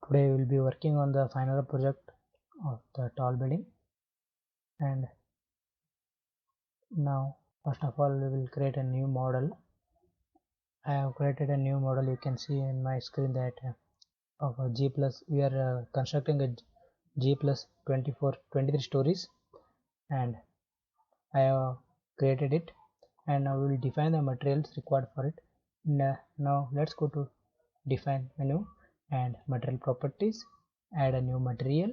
Today we will be working on the final project of the tall building, and now first of all we will create a new model. I have created a new model. You can see in my screen that of a G plus we are constructing a G plus 23 stories, and I have created it, and now we will define the materials required for it. Now let's go to define menu and material properties, add a new material,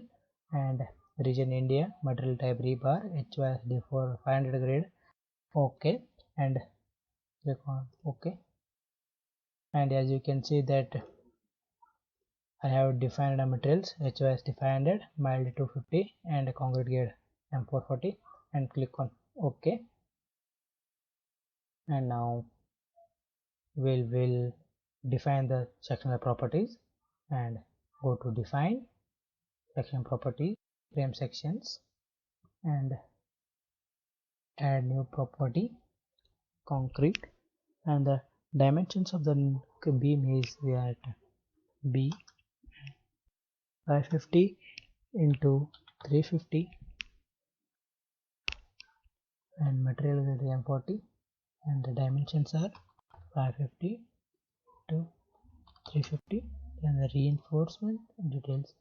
and region India, material type rebar, HYSD for 500 grade, OK, and click on OK. And as you can see that I have defined the materials HYSD 500, mild 250, and concrete grade M440, and click on OK. And now we'll define the sectional properties and go to define section properties, frame sections, and add new property concrete, and the dimensions of the beam is we are at B 550 into 350, and material is M40, and the dimensions are 550 to 350, and the reinforcement details,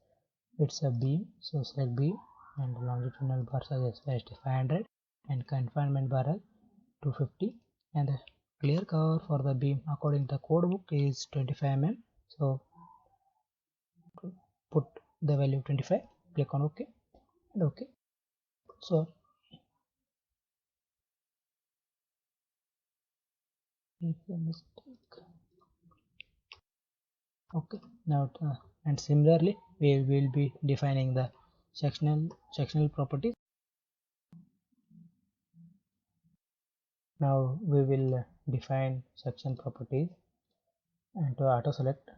it's a beam, so select beam, and longitudinal bar size is 500, and confinement bar is 250, and the clear cover for the beam according to the code book is 25 mm, so put the value 25, click on OK, and OK. So it's a mistake. Okay, now and similarly we will be defining the sectional properties. Now we will define section properties, and to auto select,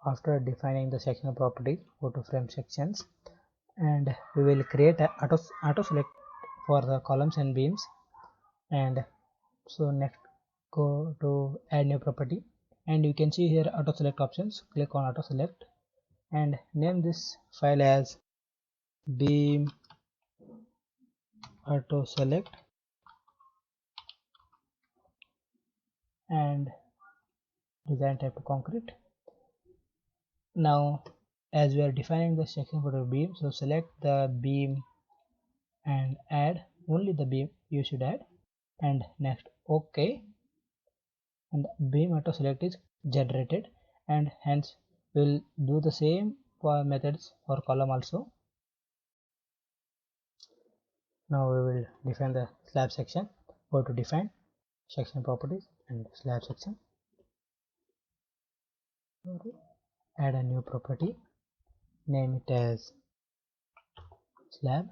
after defining the sectional properties, go to frame sections, and we will create a auto select for the columns and beams. And so next go to add new property, and you can see here auto select options. Click on auto select and name this file as beam auto select, and design type to concrete. Now as we are defining the section for the beam, so select the beam and add only the beam you should add, and next OK, and beam auto select is generated, and hence we'll do the same for methods for column also. Now we will define the slab section. Go to define section properties and slab section, add a new property, name it as slab,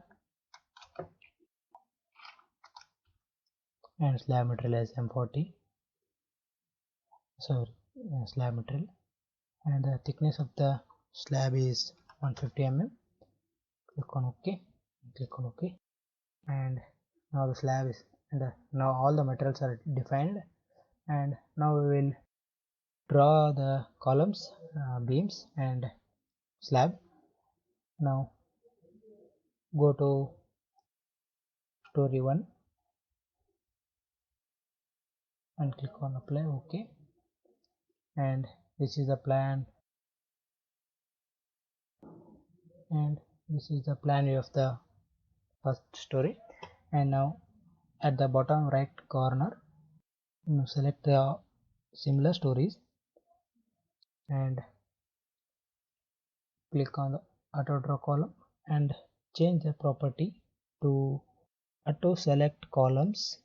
and slab material as M40, sorry, slab material, and the thickness of the slab is 150 mm. Click on OK, click on OK, and now the slab is, and now all the materials are defined, and now we will draw the columns, beams, and slab. Now go to story 1 and click on apply OK, and this is the plan, and this is the plan view of the first story. And now at the bottom right corner select the similar stories and click on the auto draw column and change the property to auto select columns,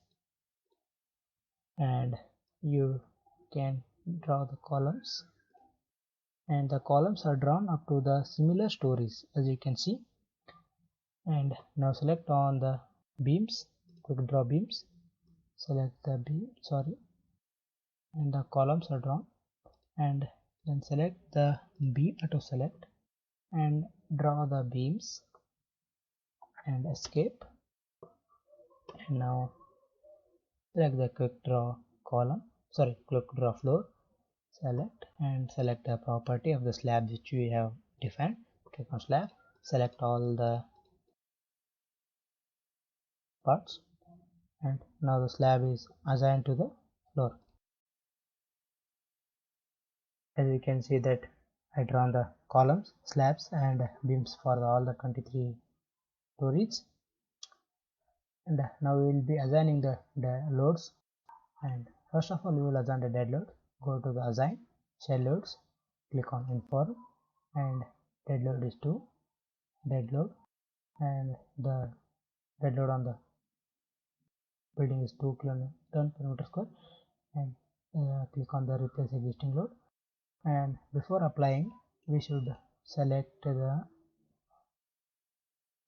and you can draw the columns, and the columns are drawn up to the similar stories as you can see. And now select on the beams, quick draw beams, select the beam, and the columns are drawn, and then select the beam auto select and draw the beams and escape. And now select the quick draw column, click draw floor, select and select a property of the slab which we have defined. Click on slab, select all the parts, and now the slab is assigned to the floor. As you can see that I drawn the columns, slabs and beams for all the 23 stories. And now we will be assigning the loads. And first of all, we will assign the dead load. Go to the assign shell loads, click on inform, and dead load is 2 dead load, and the dead load on the building is 2 kilonewton per meter square, and click on the replace existing load. And before applying, we should select the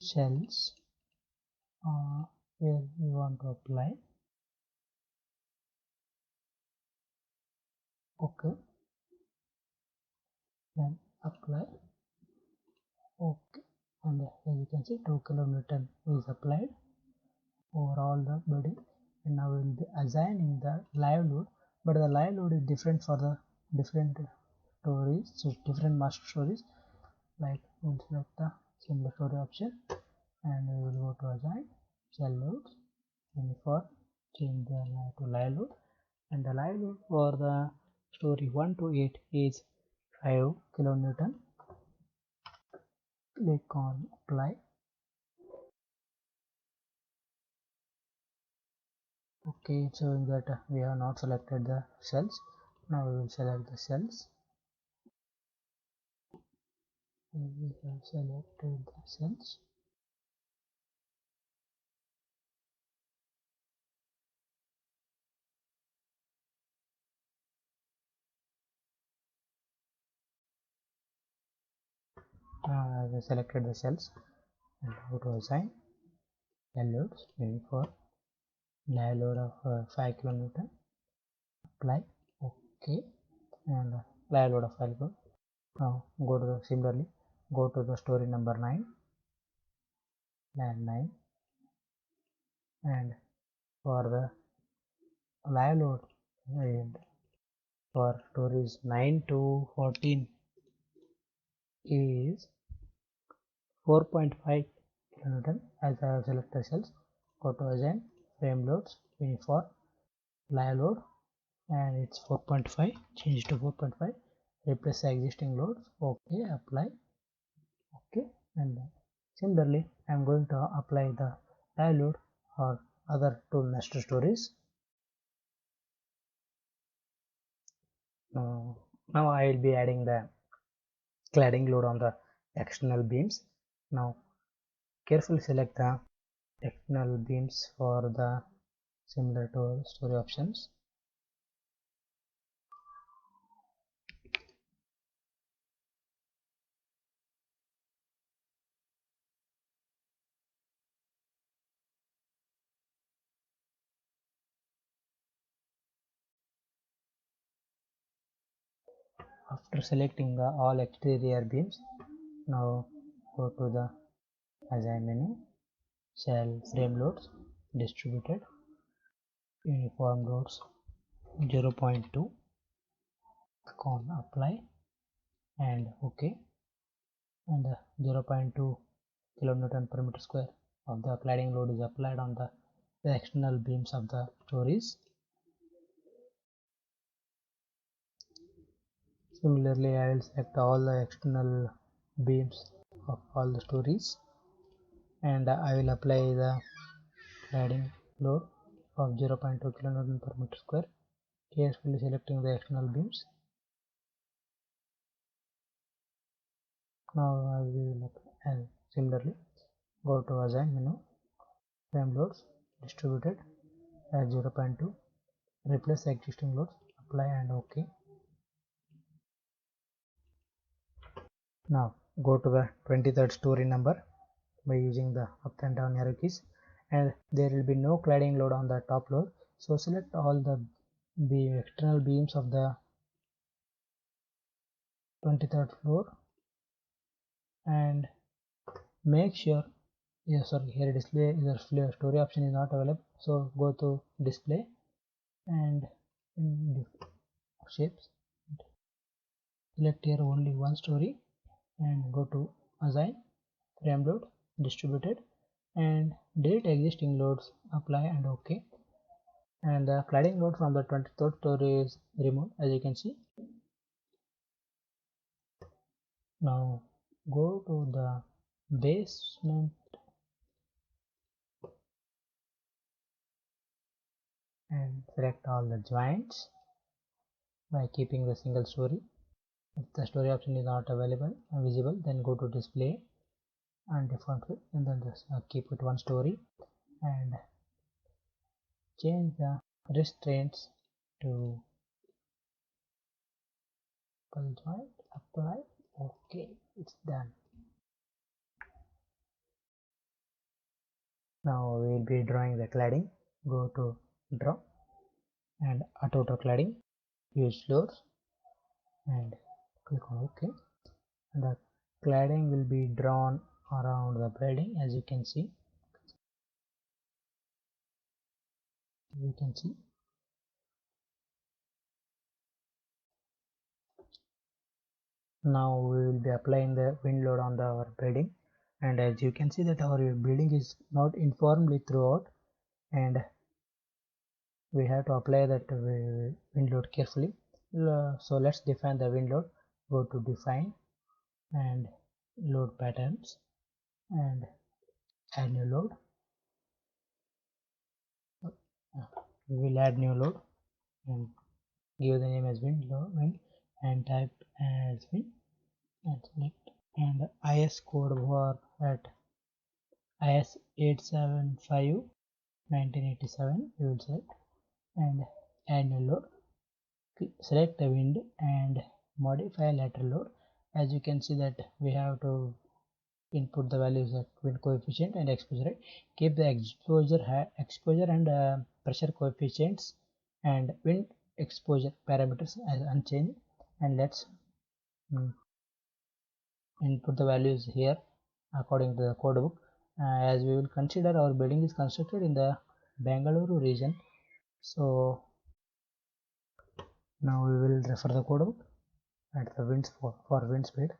shells where we want to apply. Okay, then apply. Okay, and as you can see 2 kilonewton is applied over all the building. And now we will be assigning the live load, but the live load is different for the different stories, so different master stories. Like we'll select the similar story option, and we will go to assign shell loads, uniform, change the to live load, and the live load for the story 1 to 8 is 5 kilonewton. Click on apply. Okay, it's showing that we have not selected the cells. Now we will select the cells. We have selected the cells. We selected the cells, and go to assign shell loads, uniform, live load of 5 kilonewton. Apply. Okay, and live load of 5 kilonewton. Now go to the similarly go to the story number 9, land 9, and for the live load and for stories 9 to 14 is 4.5 kilonewton. As I have selected cells, go to assign frame loads, uniform, live load, and it's 4.5. Change to 4.5. Replace the existing loads. Okay, apply. Okay, and similarly, I am going to apply the live load or other two master stories. Now I will be adding the cladding load on the external beams. Now carefully select the external beams for the similar to story options. After selecting the all exterior beams, now go to the assign menu, shell frame loads, distributed, uniform loads 0.2, click on apply and OK, and the 0.2 kilonewton per meter square of the cladding load is applied on the external beams of the stories. Similarly, I will select all the external beams of all the stories, and I will apply the cladding load of 0.2 kilonewton per meter square, carefully selecting the external beams. Now I will apply, and similarly go to assign menu, frame loads, distributed at 0.2, replace the existing loads, apply and OK. Now go to the 23rd story number by using the up and down arrow keys, and there will be no cladding load on the top floor, so select all the external beams of the 23rd floor and make sure here display the story option is not available, so go to display and in shapes. Select here only one story and go to assign, frame load, distributed, and delete existing loads, apply and OK. And the cladding load from the 23rd story is removed, as you can see. Now go to the basement and select all the joints by keeping the single story. If the story option is not available visible, then go to display and default fill, and then just keep it one story and change the restraints to joint, apply, OK, it's done. Now we will be drawing the cladding. Go to draw and auto draw cladding, use floors and click on OK. And the cladding will be drawn around the building, as you can see. Now we will be applying the wind load on our building, and as you can see that our building is not uniformly throughout, and we have to apply that wind load carefully. So let's define the wind load. Go to define and load patterns and add new load. We will add new load and give the name as wind and type as wind and select, and IS code for at IS 875 1987 we will select and add new load. Select the wind and modify lateral load. As you can see that we have to input the values of wind coefficient and exposure rate. Keep the exposure and pressure coefficients and wind exposure parameters as unchanged, and let's input the values here according to the code book. As we will consider our building is constructed in the Bangalore region, so now we will refer the code book at the winds for wind speed.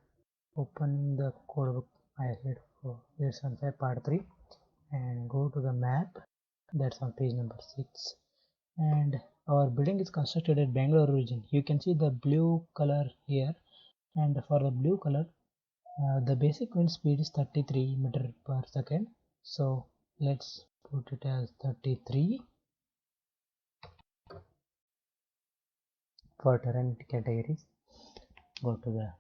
Opening the code book, I hit for 875 part 3 and go to the map, that's on page number 6, and our building is constructed at Bangalore region. You can see the blue color here, and for the blue color the basic wind speed is 33 meter per second, so let's put it as 33. For terrain categories, go to the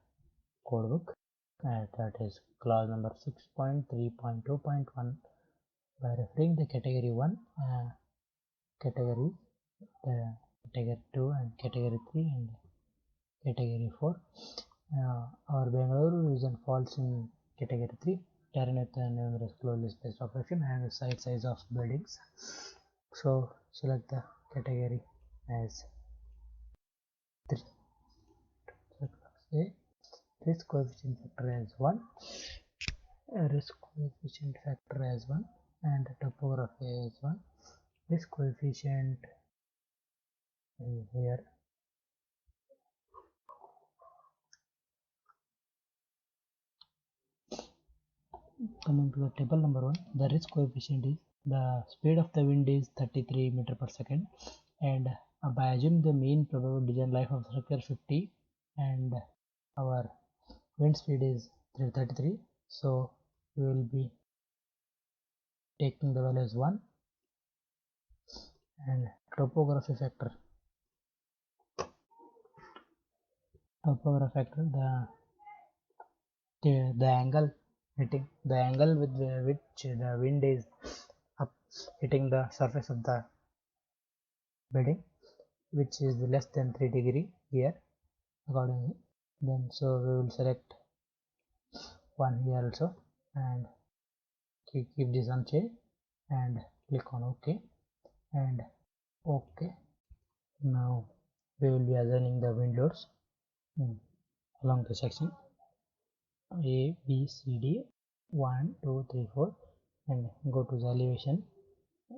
code book, and that is clause number 6.3.2.1. by referring the category 1 category, category 2 and category 3 and category 4. Our Bangalore region falls in category 3, terrain with numerous closely spaced operation and the site size of buildings. So select the category as 3. Risk coefficient factor as 1, risk coefficient factor as 1, and topography as 1. Risk coefficient is here. Coming to the table number 1, the risk coefficient is the speed of the wind is 33 meter per second, and by assuming the mean probable design life of structure 50 and our wind speed is 33, so we will be taking the value as 1. And topography factor, the angle hitting, the angle with which the wind is up hitting the surface of the building, which is less than 3 degree here accordingly. Then so we will select 1 here also and keep this unchanged and click on OK and OK. Now we will be assigning the wind loads along the section A, B, C, D, 1, 2, 3, 4, and go to the elevation.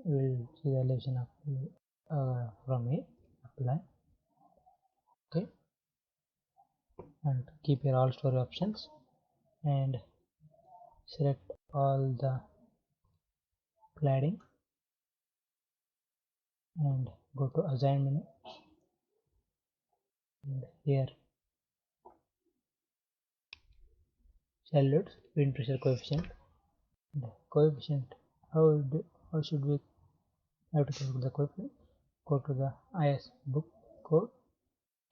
We will see the elevation of from A, apply and keep your all story options and select all the cladding and go to assign menu, and here solutes wind pressure coefficient. The coefficient, how should we have to calculate the coefficient? Go to the IS book code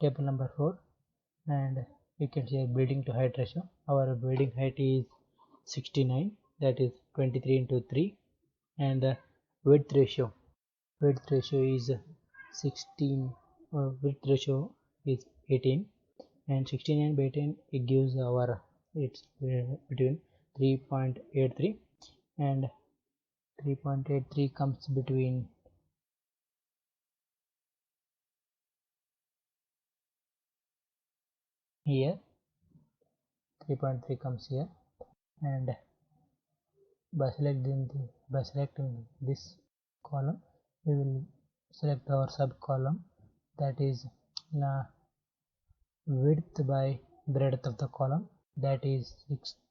table number 4 and you can see building to height ratio. Our building height is 69, that is 23 into 3, and the width ratio is 16, width ratio is 18, and 69 by 18 it gives our, it's between 3.83, and 3.83 comes between here, 3.3 comes here, and by selecting this column we will select our sub column, that is width by breadth of the column, that is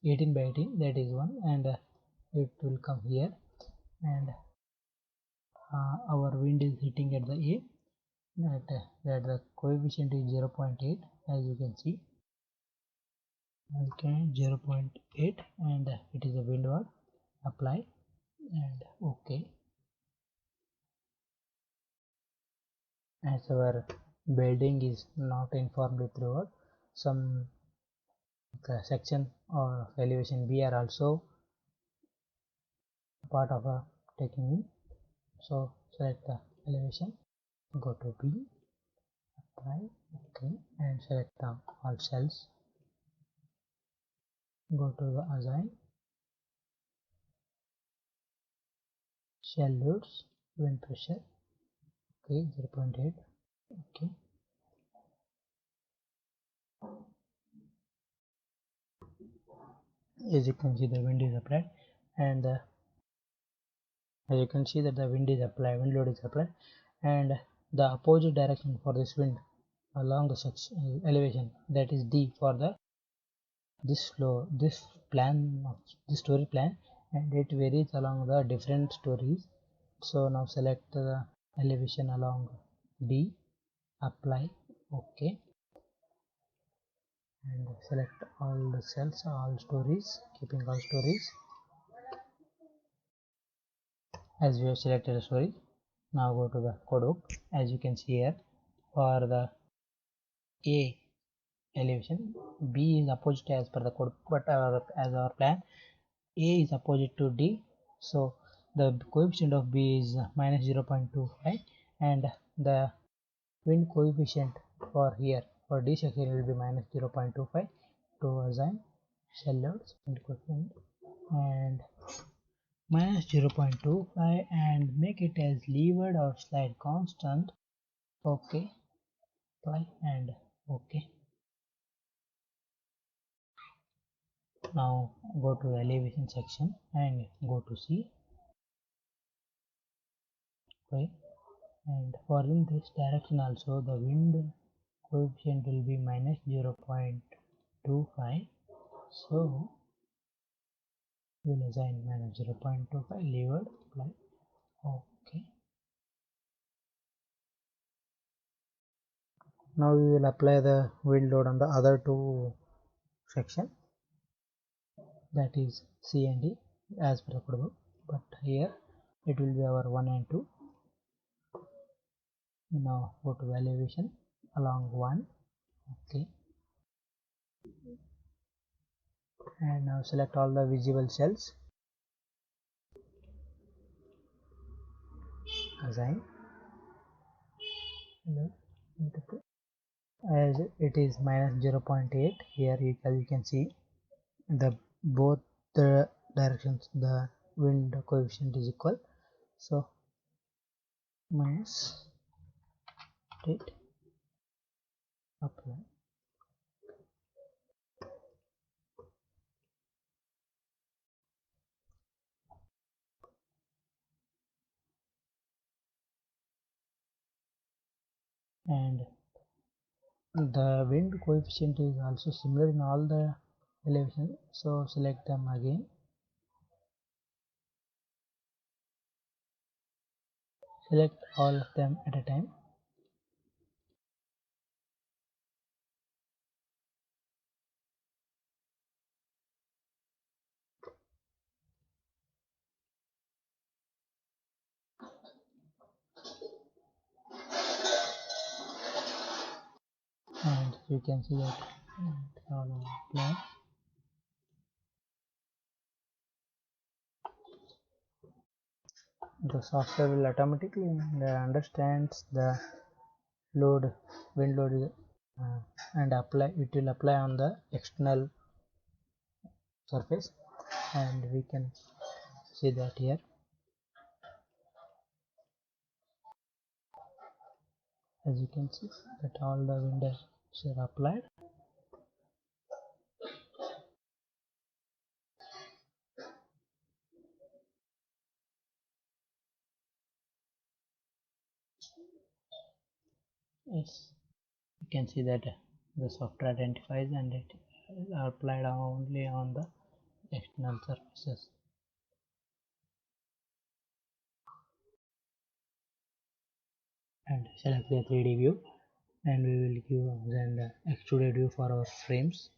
18 by 18, that is 1, and it will come here, and our wind is hitting at the A, that the coefficient is 0.8, as you can see. Okay, 0.8, and it is a windward. Apply and OK. As our building is not informed throughout, some section or elevation B are also part of a taking in. So select the elevation, go to B, apply, OK, and select the all cells. Go to the assign, shell loads, wind pressure, okay, 0.8, okay. As you can see, the wind is applied, and as you can see that the wind load is applied, and the opposite direction for this wind along the section elevation, that is D for the this floor, this story plan, and it varies along the different stories. So now select the elevation along D, apply, OK, and select all the cells, all stories, keeping all stories as we have selected a story. Now go to the code book. As you can see here, for the A elevation, B is opposite as per the code, but as our plan, A is opposite to D, so the coefficient of B is minus 0.25, and the wind coefficient for here for D section will be minus 0.25. To assign shell loads wind coefficient and minus 0.25 and make it as levered or slide constant. OK, apply and OK. Now go to the elevation section and go to C. Okay, and for in this direction also the wind coefficient will be minus 0.25, so we will assign minus 0.25 levered, apply, OK. Now we will apply the wind load on the other two section, that is C and D as per the code book, but here it will be our 1 and 2. Now go to the elevation along 1, OK, and now select all the visible cells, assign, as it is minus 0.8 here, as you can see the both the directions the wind coefficient is equal, so minus 8, apply, and The wind coefficient is also similar in all the elevations, so select them again. Select all of them at a time. And you can see that apply. The software will automatically understands the load, wind load, and apply. It will apply on the external surface, and we can see that here. As you can see that all the windows are applied. Yes, you can see that the software identifies and it is applied only on the external surfaces. And select the 3D view, and we will give then the extruded view for our frames.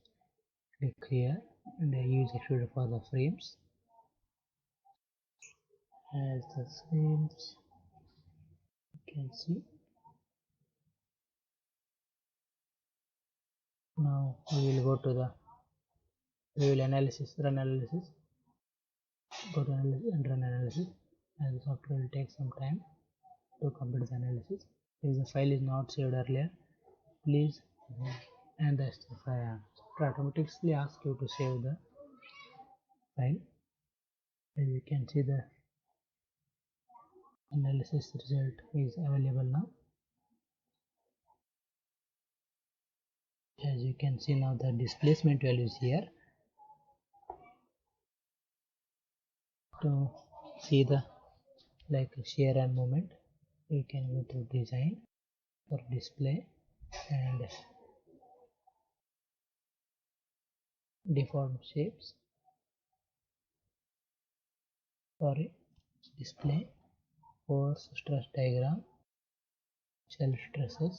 Click here and use extruded for the frames. As the frames you can see. Now we will go to the run analysis, go to analysis and run analysis, and the software will take some time to complete the analysis. If the file is not saved earlier, please, and the software automatically asks you to save the file. As you can see, the analysis result is available now. As you can see now, the displacement value is here. To see the shear and moment, you can go to design for display and deform shapes. Display, force stress diagram, shell stresses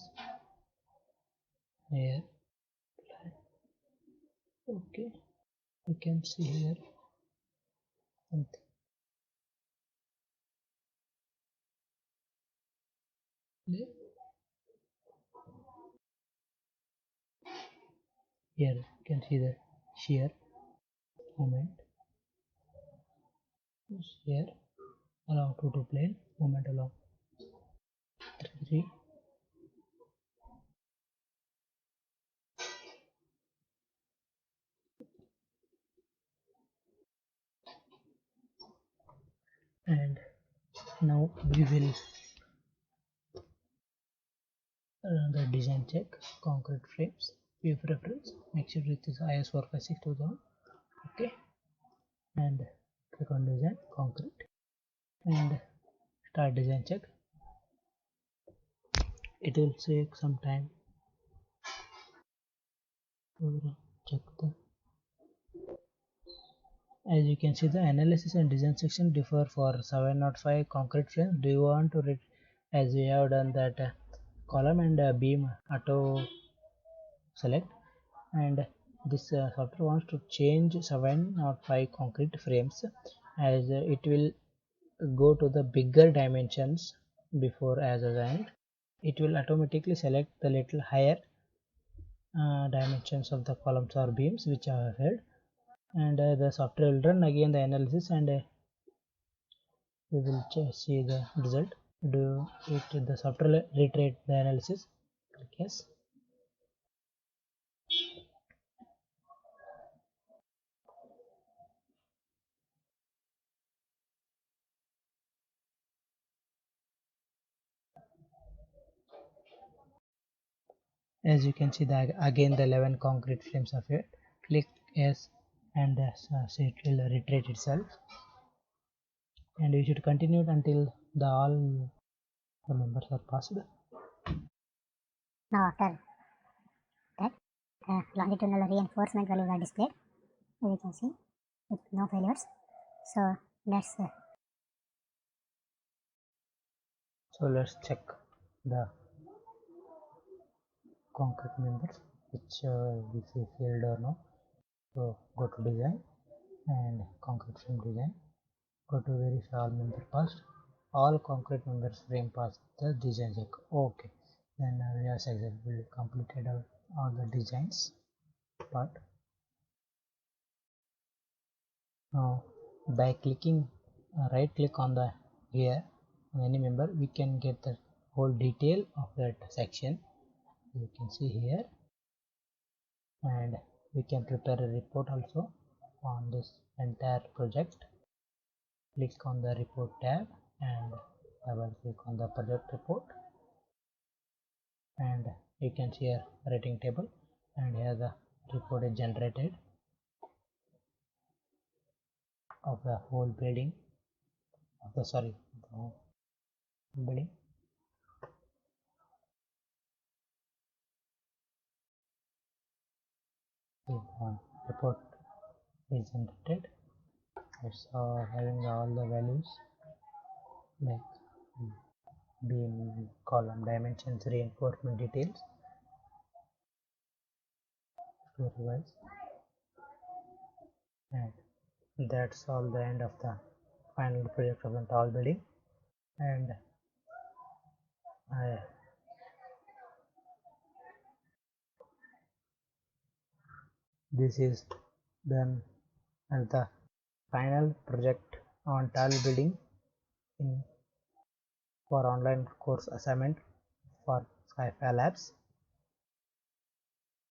here. Okay, you can see here something. Here you can see the shear moment. Here along 2 plane, moment along 3. And now we will run the design check. Concrete frames, view preference, make sure it is IS 456-2000. Okay, and click on design concrete and start design check. It will take some time to check the. As you can see, the analysis and design section differ for 705 concrete frames. Do you want to read, as we have done that column and beam auto select, and this software wants to change 705 concrete frames, as it will go to the bigger dimensions before as assigned. It will automatically select the little higher dimensions of the columns or beams which I have held, and the software will run again the analysis, and we will see the result. Do it, the software reiterate the analysis. Click yes. As you can see, again the 11 concrete frames are filled. Click yes, and so it will reiterate itself, and you should continue until all the members are passed. Now done. longitudinal reinforcement values are displayed, as you can see, with no failures. So let's check the concrete members which we see failed or no. So go to design and concrete frame design. Go to verify all member passed. All concrete members frame passed the design check. Okay. Then we have successfully completed all the designs part. Now by clicking right click on the here on any member, we can get the whole detail of that section. You can see here, and we can prepare a report also on this entire project. Click on the report tab and double click on the project report, and you can see a rating table, and here the report is generated of the whole building of the whole building. Report is generated. It's having all the values like beam, column, dimensions, reinforcement details to revise. And that's all the end of the final project of the tall building. And this is done as the final project on tall building for online course assignment for Skyfi Labs.